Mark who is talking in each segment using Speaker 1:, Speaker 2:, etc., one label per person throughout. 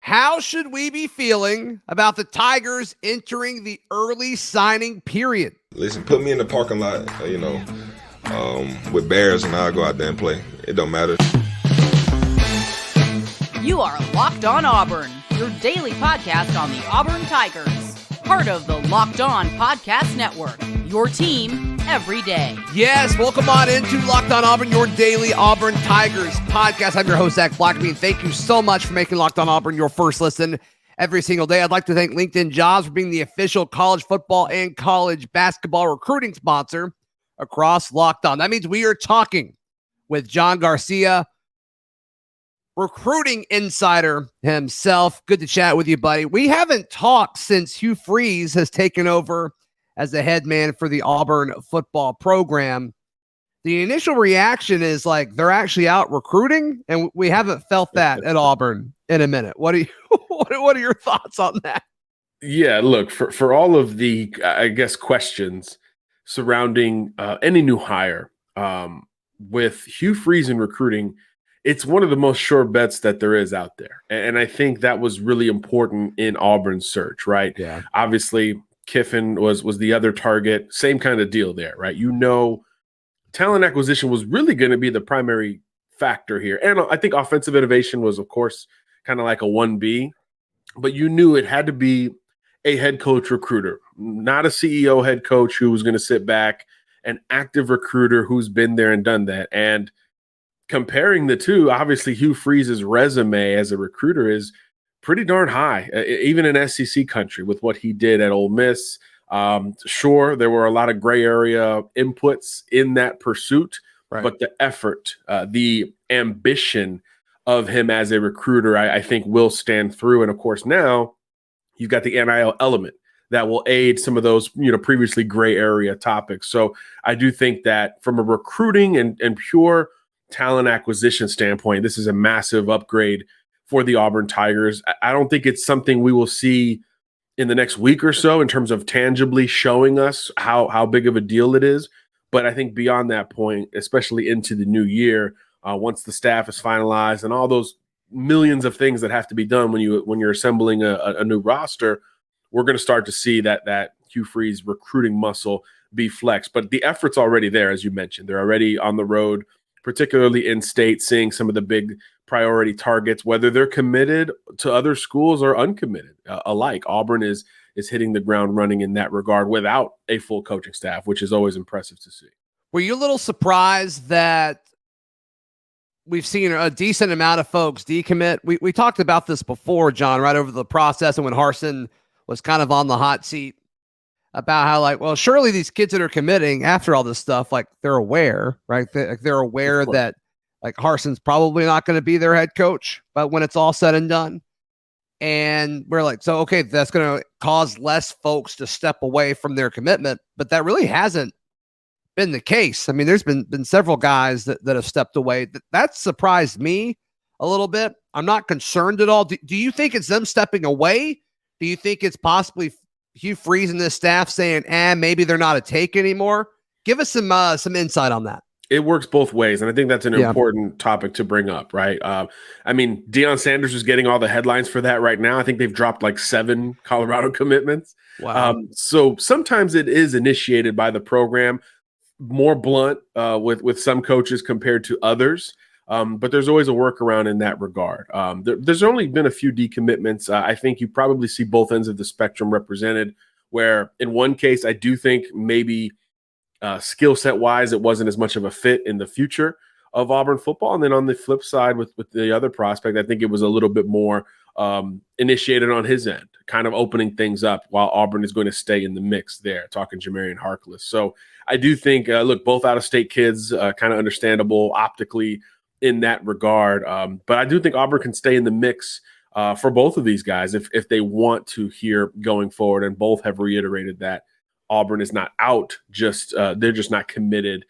Speaker 1: How should we be feeling about the Tigers entering the early signing period?
Speaker 2: Listen, put me in the parking lot, with Bears, and I'll go out there and play. It don't matter.
Speaker 3: You are Locked On Auburn, your daily podcast on the Auburn Tigers. Part of the Locked On Podcast Network, your team every day.
Speaker 1: Yes, welcome on into Locked On Auburn, your daily Auburn Tigers podcast. I'm your host, Zac Blackerby, and thank you so much for making Locked On Auburn your first listen every single day. I'd like to thank LinkedIn Jobs for being the official college football and college basketball recruiting sponsor across Locked On. That means we are talking with John Garcia, recruiting insider himself. Good to chat with you, buddy. We haven't talked since Hugh Freeze has taken over as the head man for the Auburn football program. The initial reaction is like they're actually out recruiting, and we haven't felt that at Auburn in a minute. What are your thoughts on that?
Speaker 4: Yeah, look, for all of the, I guess, questions surrounding any new hire, with Hugh Freeze in recruiting, it's one of the most sure bets that there is out there. And I think that was really important in Auburn's search, right?
Speaker 1: Yeah.
Speaker 4: Obviously, Kiffin was the other target. Same kind of deal there, right? Talent acquisition was really going to be the primary factor here. And I think offensive innovation was, of course, kind of like a 1B. But you knew it had to be a head coach recruiter, not a CEO head coach who was going to sit back, an active recruiter who's been there and done that. And comparing the two, obviously Hugh Freeze's resume as a recruiter is pretty darn high, even in SEC country with what he did at Ole Miss. Sure, there were a lot of gray area inputs in that pursuit, right, but the effort, the ambition of him as a recruiter, I think will stand through. And of course, now you've got the NIL element that will aid some of those, previously gray area topics. So I do think that from a recruiting and pure talent acquisition standpoint, this is a massive upgrade for the Auburn Tigers. I don't think it's something we will see in the next week or so in terms of tangibly showing us how big of a deal it is. But I think beyond that point, especially into the new year, once the staff is finalized and all those millions of things that have to be done when you're assembling a new roster, we're going to start to see that Hugh Freeze recruiting muscle be flexed. But the effort's already there, as you mentioned. They're already on the road, particularly in state, seeing some of the big priority targets, whether they're committed to other schools or uncommitted alike. Auburn is hitting the ground running in that regard without a full coaching staff, which is always impressive to see.
Speaker 1: Were you a little surprised that we've seen a decent amount of folks decommit? We talked about this before, John, right over the process, and when Harsin was kind of on the hot seat, about how surely these kids that are committing after all this stuff, they're aware, right? They're aware that Harsin's probably not going to be their head coach, but when it's all said and done, and we're okay, that's going to cause less folks to step away from their commitment, but that really hasn't been the case. I mean, there's been several guys that have stepped away. That surprised me a little bit. I'm not concerned at all. Do you think it's them stepping away? Do you think it's possibly Hugh Freeze and this staff saying, maybe they're not a take anymore? Give us some insight on that.
Speaker 4: It works both ways, and I think that's an important topic to bring up, right? Deion Sanders is getting all the headlines for that right now. I think they've dropped 7 Colorado commitments.
Speaker 1: Wow.
Speaker 4: So sometimes it is initiated by the program, more blunt with some coaches compared to others. But there's always a workaround in that regard. There's only been a few decommitments. I think you probably see both ends of the spectrum represented, where in one case, I do think maybe skill set wise, it wasn't as much of a fit in the future of Auburn football. And then on the flip side with the other prospect, I think it was a little bit more initiated on his end, kind of opening things up while Auburn is going to stay in the mix there, talking Jamarian Harkless. So I do think, both out-of-state kids, kind of understandable optically in that regard. But I do think Auburn can stay in the mix for both of these guys if they want to here going forward. And both have reiterated that Auburn is not out, they're just not committed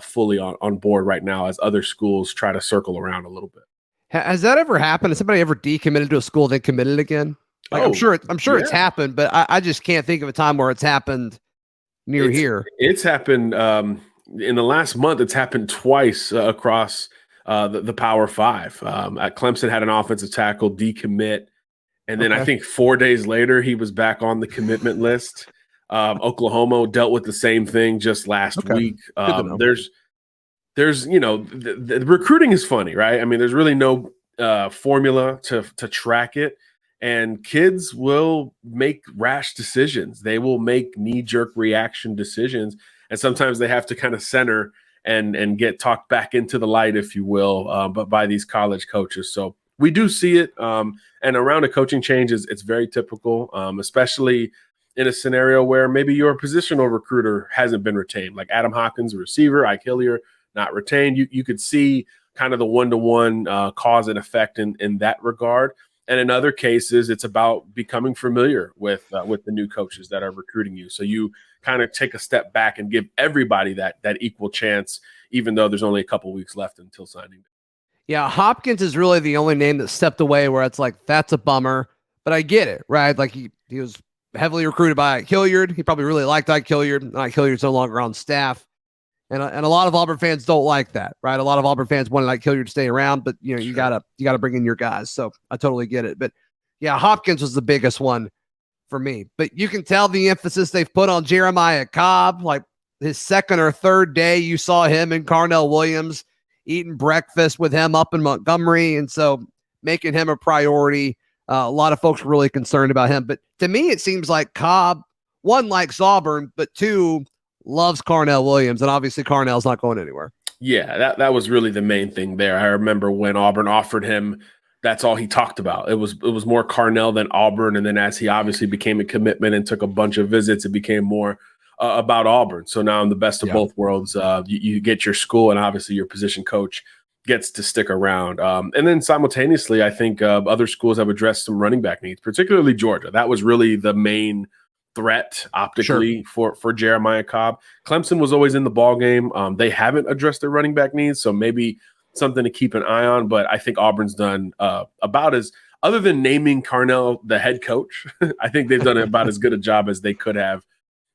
Speaker 4: fully on board right now as other schools try to circle around a little bit.
Speaker 1: Has that ever happened? Has somebody ever decommitted to a school then committed again? I'm sure it's happened, but I just can't think of a time where it's happened near here.
Speaker 4: It's happened in the last month. It's happened twice across the Power Five. Clemson had an offensive tackle decommit And then I think 4 days later, he was back on the commitment list. Oklahoma dealt with the same thing just last week. There's the recruiting is funny, right? I mean, there's really no formula to track it. And kids will make rash decisions. They will make knee-jerk reaction decisions. And sometimes they have to kind of center and get talked back into the light, if you will, but by these college coaches. So we do see it. And around a coaching change, it's very typical, especially in a scenario where maybe your positional recruiter hasn't been retained, like Adam Hawkins, a receiver, Ike Hillier, not retained. You could see kind of the one-to-one cause and effect in that regard. And in other cases, it's about becoming familiar with the new coaches that are recruiting you. So you kind of take a step back and give everybody that equal chance, even though there's only a couple weeks left until signing day.
Speaker 1: Yeah, Hopkins is really the only name that stepped away where it's like, that's a bummer. But I get it, right? Like he was heavily recruited by Ike Hilliard. He probably really liked Ike Hilliard. Ike Hilliard's no longer on staff. And a lot of Auburn fans don't like that, right? A lot of Auburn fans wanted Ike Hilliard to stay around, but you gotta bring in your guys. So I totally get it. But yeah, Hopkins was the biggest one for me. But you can tell the emphasis they've put on Jeremiah Cobb. Like his second or third day, you saw him and Carnell Williams eating breakfast with him up in Montgomery, and so making him a priority. A lot of folks were really concerned about him. But to me, it seems like Cobb, one, likes Auburn, but two, loves Carnell Williams, and obviously Carnell's not going anywhere.
Speaker 4: Yeah, that was really the main thing there. I remember when Auburn offered him, that's all he talked about. It was more Carnell than Auburn, and then as he obviously became a commitment and took a bunch of visits, it became more about Auburn. So now in the best of both worlds, you get your school, and obviously your position coach gets to stick around. And then simultaneously, I think other schools have addressed some running back needs, particularly Georgia. That was really the main threat optically for Jeremiah Cobb. Clemson was always in the ball game. They haven't addressed their running back needs, so maybe something to keep an eye on. But I think Auburn's done about as, other than naming Carnell the head coach, I think they've done about as good a job as they could have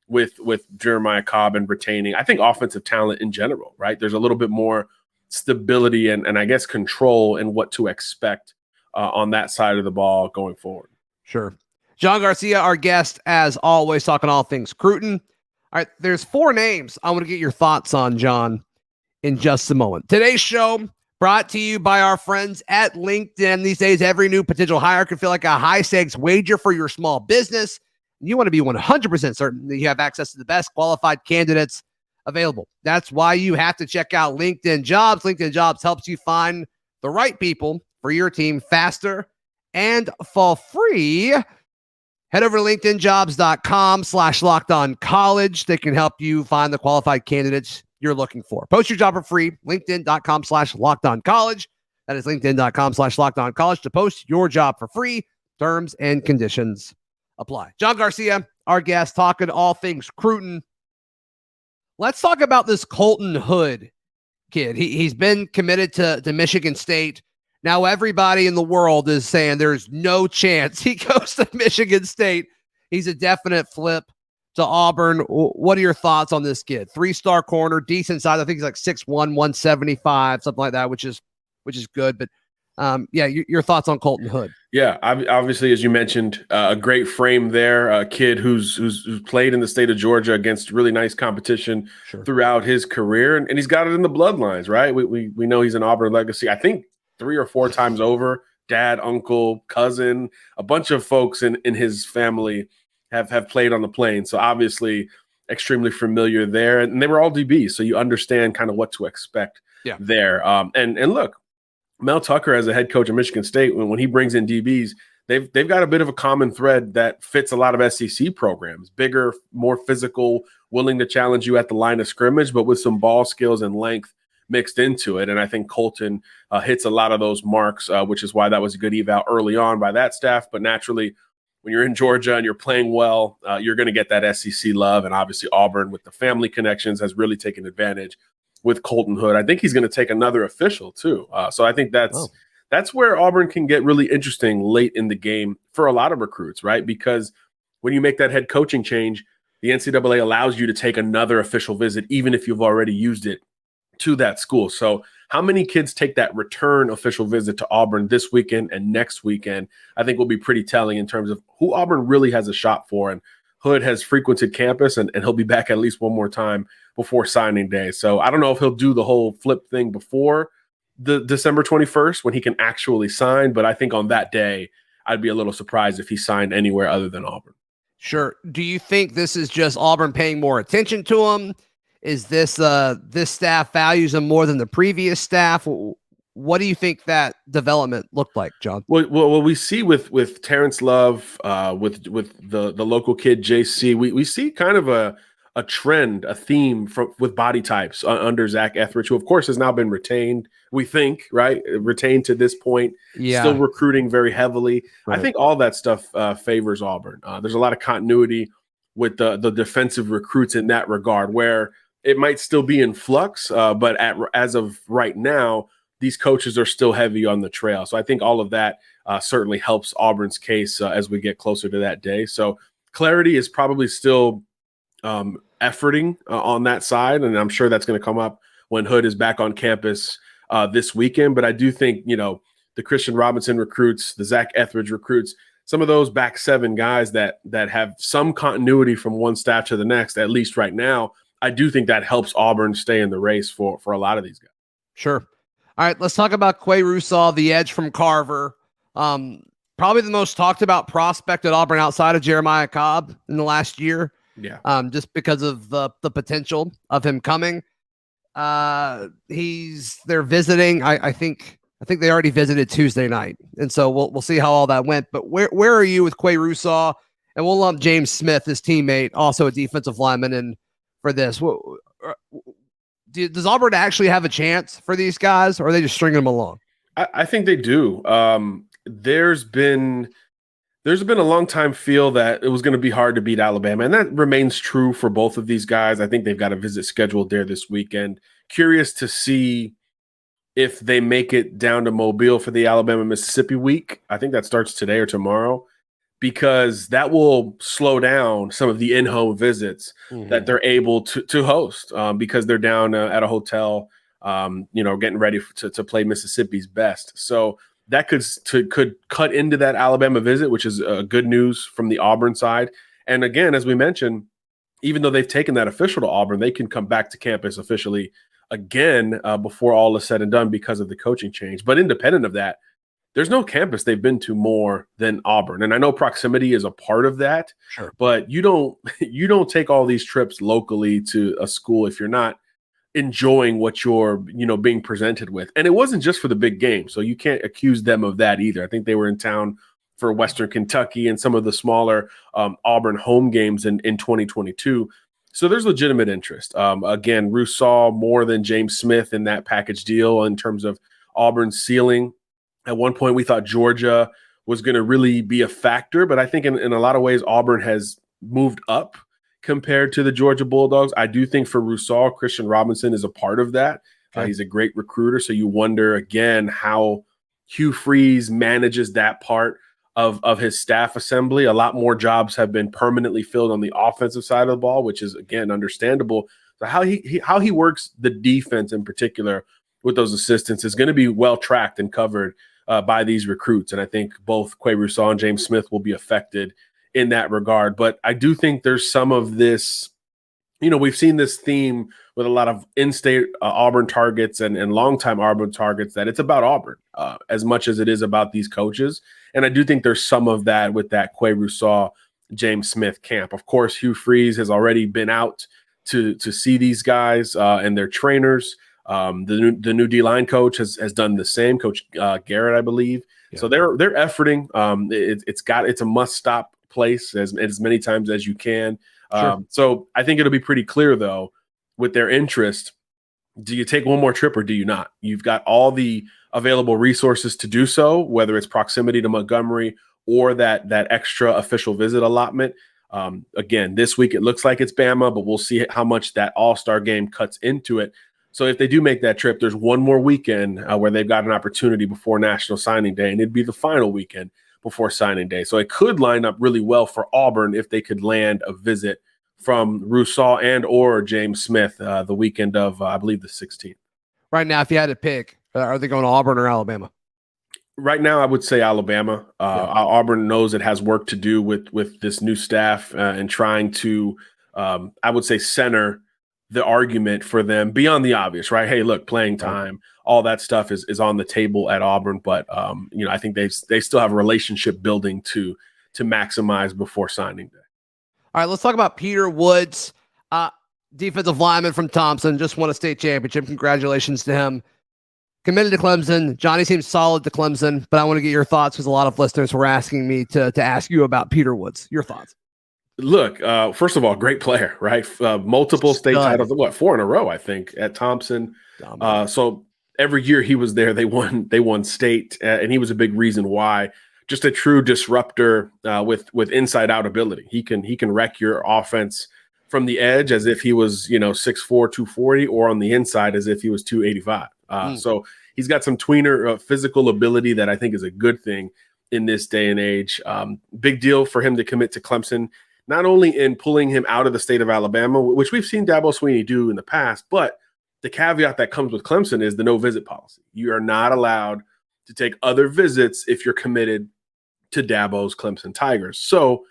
Speaker 4: with Jeremiah Cobb and retaining, I think, offensive talent in general, right? There's a little bit more stability and I guess control in what to expect on that side of the ball going forward.
Speaker 1: Sure. John Garcia, our guest, as always, talking all things Cruton. All right, there's 4 names I want to get your thoughts on, John, in just a moment. Today's show brought to you by our friends at LinkedIn. These days, every new potential hire can feel like a high-stakes wager for your small business. You want to be 100% certain that you have access to the best qualified candidates available. That's why you have to check out LinkedIn Jobs. LinkedIn Jobs helps you find the right people for your team faster and for free. Head over to linkedinjobs.com/lockedoncollege. They can help you find the qualified candidates you're looking for. Post your job for free. LinkedIn.com/lockedoncollege. That is LinkedIn.com/lockedoncollege to post your job for free. Terms and conditions apply. John Garcia, our guest, talking all things Cruton. Let's talk about this Colton Hood kid. He's been committed to Michigan State. Now everybody in the world is saying there's no chance he goes to Michigan State. He's a definite flip to Auburn. What are your thoughts on this kid? 3-star corner, decent size. I think he's like 6'1", 175, something like that, which is good. But your thoughts on Colton Hood?
Speaker 4: Yeah, obviously, as you mentioned, a great frame there. A kid who's played in the state of Georgia against really nice competition throughout his career, and he's got it in the bloodlines, right? We know he's an Auburn legacy. I think 3 or 4 times over. Dad, uncle, cousin, a bunch of folks in his family have played on the plane. So obviously extremely familiar there. And they were all DBs, so you understand kind of what to expect there. And look, Mel Tucker as a head coach at Michigan State, when he brings in DBs, they've got a bit of a common thread that fits a lot of SEC programs. Bigger, more physical, willing to challenge you at the line of scrimmage, but with some ball skills and length mixed into it. And I think Colton hits a lot of those marks, which is why that was a good eval early on by that staff. But naturally, when you're in Georgia and you're playing well, you're going to get that SEC love. And obviously Auburn, with the family connections, has really taken advantage with Colton Hood. I think he's going to take another official too. So I think that's where Auburn can get really interesting late in the game for a lot of recruits, right? Because when you make that head coaching change, the NCAA allows you to take another official visit, even if you've already used it to that school. So how many kids take that return official visit to Auburn this weekend and next weekend, I think will be pretty telling in terms of who Auburn really has a shot for. And Hood has frequented campus, and he'll be back at least one more time before signing day. So I don't know if he'll do the whole flip thing before the December 21st when he can actually sign, but I think on that day, I'd be a little surprised if he signed anywhere other than Auburn.
Speaker 1: Sure. Do you think this is just Auburn paying more attention to him? Is this this staff values him more than the previous staff? What do you think that development looked like, John?
Speaker 4: Well, we see with Terrence Love, with the local kid JC, we see kind of a trend, a theme with body types under Zach Etheridge, who of course has now been retained. We think, right, retained to this point.
Speaker 1: Yeah.
Speaker 4: Still recruiting very heavily.
Speaker 1: Right.
Speaker 4: I think all that stuff favors Auburn. There's a lot of continuity with the defensive recruits in that regard, where it might still be in flux, but as of right now, these coaches are still heavy on the trail. So I think all of that certainly helps Auburn's case as we get closer to that day. So clarity is probably still efforting on that side, and I'm sure that's going to come up when Hood is back on campus this weekend. But I do think, the Christian Robinson recruits, the Zach Etheridge recruits, some of those back seven guys that have some continuity from one staff to the next, at least right now, I do think that helps Auburn stay in the race for a lot of these guys.
Speaker 1: Sure. All right, let's talk about Quay Russaw, the edge from Carver. Probably the most talked about prospect at Auburn outside of Jeremiah Cobb in the last year.
Speaker 4: Yeah.
Speaker 1: Just because of the potential of him coming. They're visiting. I think they already visited Tuesday night, and so we'll see how all that went. But where are you with Quay Russaw? And we'll lump James Smith, his teammate, also a defensive lineman, in for this. Does Auburn actually have a chance for these guys, or are they just stringing them along?
Speaker 4: I think they do. There's been a long time feel that it was going to be hard to beat Alabama, and that remains true for both of these guys. I think they've got a visit scheduled there this weekend. Curious to see if they make it down to Mobile for the Alabama-Mississippi week. I think that starts today or tomorrow, because that will slow down some of the in-home visits that they're able to host because they're down at a hotel, getting ready to play Mississippi's best. So that could cut into that Alabama visit, which is good news from the Auburn side. And again, as we mentioned, even though they've taken that official to Auburn, they can come back to campus officially again before all is said and done because of the coaching change. But independent of that, there's no campus they've been to more than Auburn. And I know proximity is a part of that,
Speaker 1: sure,
Speaker 4: but you don't take all these trips locally to a school if you're not enjoying what you're, being presented with. And it wasn't just for the big game, so you can't accuse them of that either. I think they were in town for Western Kentucky and some of the smaller Auburn home games in 2022. So there's legitimate interest. Again, Russaw more than James Smith in that package deal in terms of Auburn's ceiling. At one point, we thought Georgia was going to really be a factor, but I think in a lot of ways, Auburn has moved up compared to the Georgia Bulldogs. I do think for Russaw, Christian Robinson is a part of that.
Speaker 1: Okay.
Speaker 4: He's a great recruiter, so you wonder, again, how Hugh Freeze manages that part of his staff assembly. A lot more jobs have been permanently filled on the offensive side of the ball, which is, again, understandable. So how he works the defense in particular with those assistants is going to be well tracked and covered by these recruits. And I think both Quay Russaw and James Smith will be affected in that regard. But I do think there's some of this, we've seen this theme with a lot of in-state Auburn targets and longtime Auburn targets, that it's about Auburn as much as it is about these coaches. And I do think there's some of that with that Quay Russaw, James Smith camp. Of course, Hugh Freeze has already been out to see these guys and their trainers. The new D-line coach has done the same, Coach Garrett, I believe. Yeah. So they're efforting. It's a must-stop place as many times as you can.
Speaker 1: Sure.
Speaker 4: So I think it'll be pretty clear, though, with their interest. Do you take one more trip or do you not? You've got all the available resources to do so, whether it's proximity to Montgomery or that extra official visit allotment. Again, this week it looks like it's Bama, but we'll see how much that all-star game cuts into it. So if they do make that trip, there's one more weekend where they've got an opportunity before National Signing Day, and it'd be the final weekend before signing day. So it could line up really well for Auburn if they could land a visit from Russaw and or James Smith the weekend of, I believe, the 16th.
Speaker 1: right now, if you had to pick, are they going to Auburn or Alabama?
Speaker 4: Right now, I would say Alabama. Auburn knows it has work to do with this new staff and trying to, I would say, center the argument for them beyond the obvious, right? Hey, look, playing time, all that stuff is on the table at Auburn, but I think they still have a relationship building to maximize before signing day.
Speaker 1: All right, let's talk about Peter Woods, defensive lineman from Thompson, just won a state championship. Congratulations to him. Committed to Clemson. Johnny seems solid to Clemson, but I want to get your thoughts because a lot of listeners were asking me to ask you about Peter Woods. Your thoughts?
Speaker 4: Look, first of all, great player, right? Multiple state titles, 4 in a row, I think, at Thompson. So every year he was there, they won state, and he was a big reason why. Just a true disruptor with inside out ability. He can wreck your offense from the edge as if he was 6'4", 240, or on the inside as if he was 285. So he's got some tweener physical ability that I think is a good thing in this day and age. Big deal for him to commit to Clemson, not only in pulling him out of the state of Alabama, which we've seen Dabo Swinney do in the past, but the caveat that comes with Clemson is the no visit policy. You are not allowed to take other visits if you're committed to Dabo's Clemson Tigers. So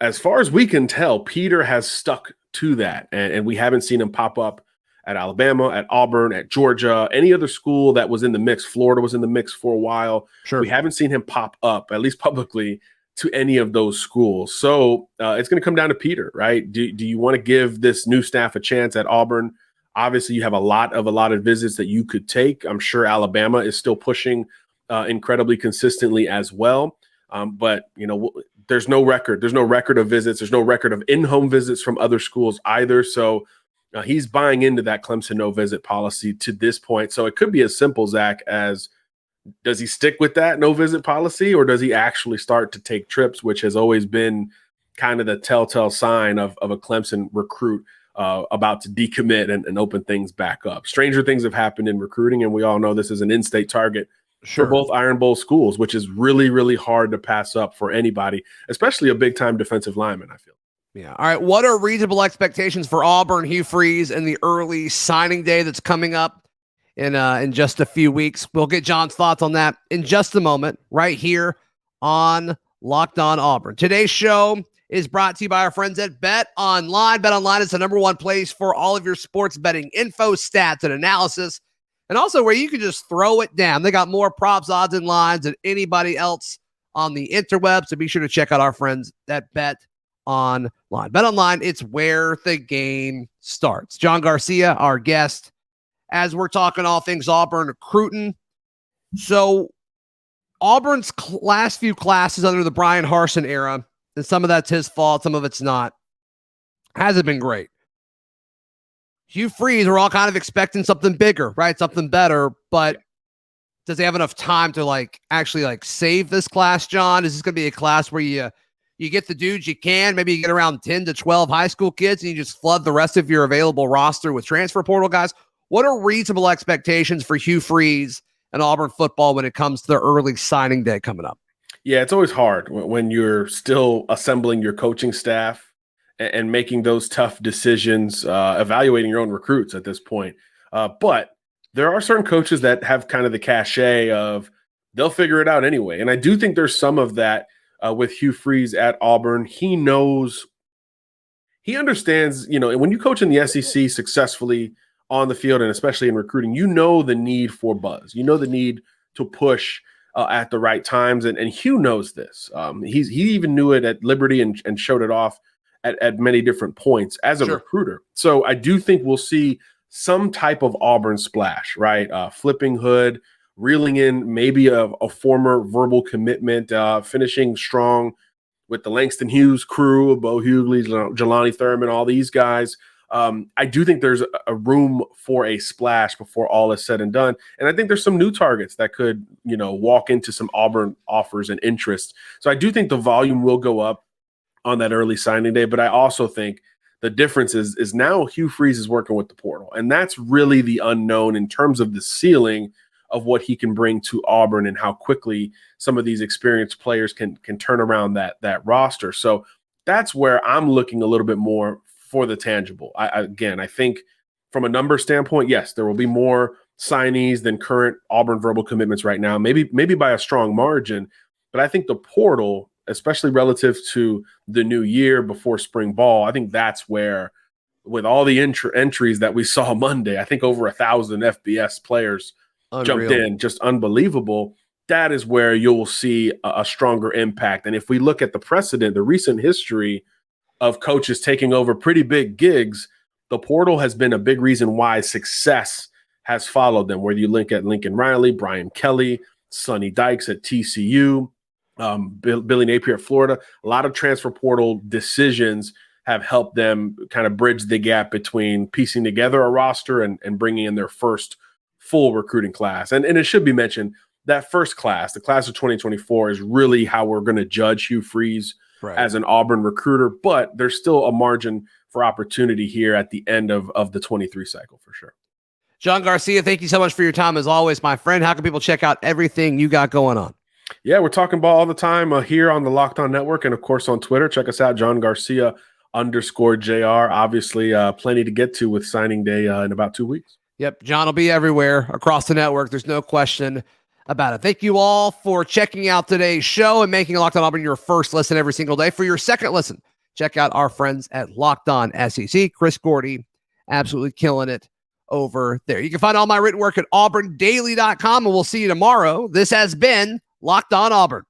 Speaker 4: as far as we can tell, Peter has stuck to that, and we haven't seen him pop up at Alabama, at Auburn, at Georgia, any other school that was in the mix. Florida was in the mix for a while.
Speaker 1: Sure.
Speaker 4: We haven't seen him pop up, at least publicly, to any of those schools. So it's going to come down to Peter, right? Do you want to give this new staff a chance at Auburn? Obviously, you have a lot of visits that you could take. I'm sure Alabama is still pushing incredibly consistently as well. But there's no record. There's no record of visits. There's no record of in-home visits from other schools either. So he's buying into that Clemson no visit policy to this point. So it could be as simple, Zach, as does he stick with that no visit policy, or does he actually start to take trips, which has always been kind of the telltale sign of a Clemson recruit about to decommit and open things back up. Stranger things have happened in recruiting, and we all know this is an in-state target for both Iron Bowl schools, which is really, really hard to pass up for anybody, especially a big-time defensive lineman, I feel.
Speaker 1: Yeah. All right. What are reasonable expectations for Auburn, Hugh Freeze, and the early signing day that's coming up in just a few weeks? We'll get John's thoughts on that in just a moment, right here on Locked On Auburn. Today's show is brought to you by our friends at Bet Online. Bet Online is the number one place for all of your sports betting info, stats, and analysis, and also where you can just throw it down. They got more props, odds, and lines than anybody else on the interweb, so be sure to check out our friends at Bet Online. Bet Online, it's where the game starts. John Garcia, our guest, as we're talking all things Auburn recruiting. So Auburn's last few classes under the Brian Harsin era, and some of that's his fault, some of it's not, hasn't been great. Hugh Freeze, we're all kind of expecting something bigger, right? Something better, but does he have enough time to actually save this class, John? Is this going to be a class where you get the dudes you can, maybe you get around 10 to 12 high school kids and you just flood the rest of your available roster with transfer portal guys? What are reasonable expectations for Hugh Freeze and Auburn football when it comes to their early signing day coming up?
Speaker 4: Yeah, it's always hard when you're still assembling your coaching staff and making those tough decisions, evaluating your own recruits at this point. But there are certain coaches that have kind of the cachet of they'll figure it out anyway. And I do think there's some of that with Hugh Freeze at Auburn. He understands, when you coach in the SEC successfully on the field and especially in recruiting, the need for buzz. The need to push at the right times. And Hugh knows this. He even knew it at Liberty and showed it off at many different points as a recruiter. So I do think we'll see some type of Auburn splash, right? Flipping Hood, reeling in maybe a former verbal commitment, finishing strong with the Langston Hughes crew, Bo Hughley, Jelani Thurman, all these guys. I do think there's a room for a splash before all is said and done. And I think there's some new targets that could, walk into some Auburn offers and interest. So I do think the volume will go up on that early signing day. But I also think the difference is now Hugh Freeze is working with the portal. And that's really the unknown in terms of the ceiling of what he can bring to Auburn and how quickly some of these experienced players can turn around that roster. So that's where I'm looking a little bit more for the tangible. I think from a number standpoint, yes, there will be more signees than current Auburn verbal commitments right now, maybe by a strong margin. But I think the portal, especially relative to the new year before spring ball, I think that's where, with all the entries that we saw Monday, I think over 1,000 FBS players jumped in, just unbelievable. That is where you'll see a stronger impact. And if we look at the precedent, the recent history of coaches taking over pretty big gigs, the portal has been a big reason why success has followed them, whether you link at Lincoln Riley, Brian Kelly, Sonny Dykes at TCU, Billy Napier at Florida. A lot of transfer portal decisions have helped them kind of bridge the gap between piecing together a roster and bringing in their first full recruiting class. And it should be mentioned, that first class, the class of 2024, is really how we're going to judge Hugh Freeze as an Auburn recruiter, but there's still a margin for opportunity here at the end of the 23 cycle for sure.
Speaker 1: John Garcia, thank you so much for your time as always, my friend. How can people check out everything you got going on?
Speaker 4: Yeah, we're talking ball all the time here on the Locked On Network and, of course, on Twitter. Check us out, John Garcia _JR. Obviously, plenty to get to with signing day in about 2 weeks.
Speaker 1: Yep, John will be everywhere across the network. There's no question about it. Thank you all for checking out today's show and making Locked On Auburn your first listen every single day. For your second listen, check out our friends at Locked On SEC. Chris Gordy, absolutely killing it over there. You can find all my written work at auburndaily.com, and we'll see you tomorrow. This has been Locked On Auburn.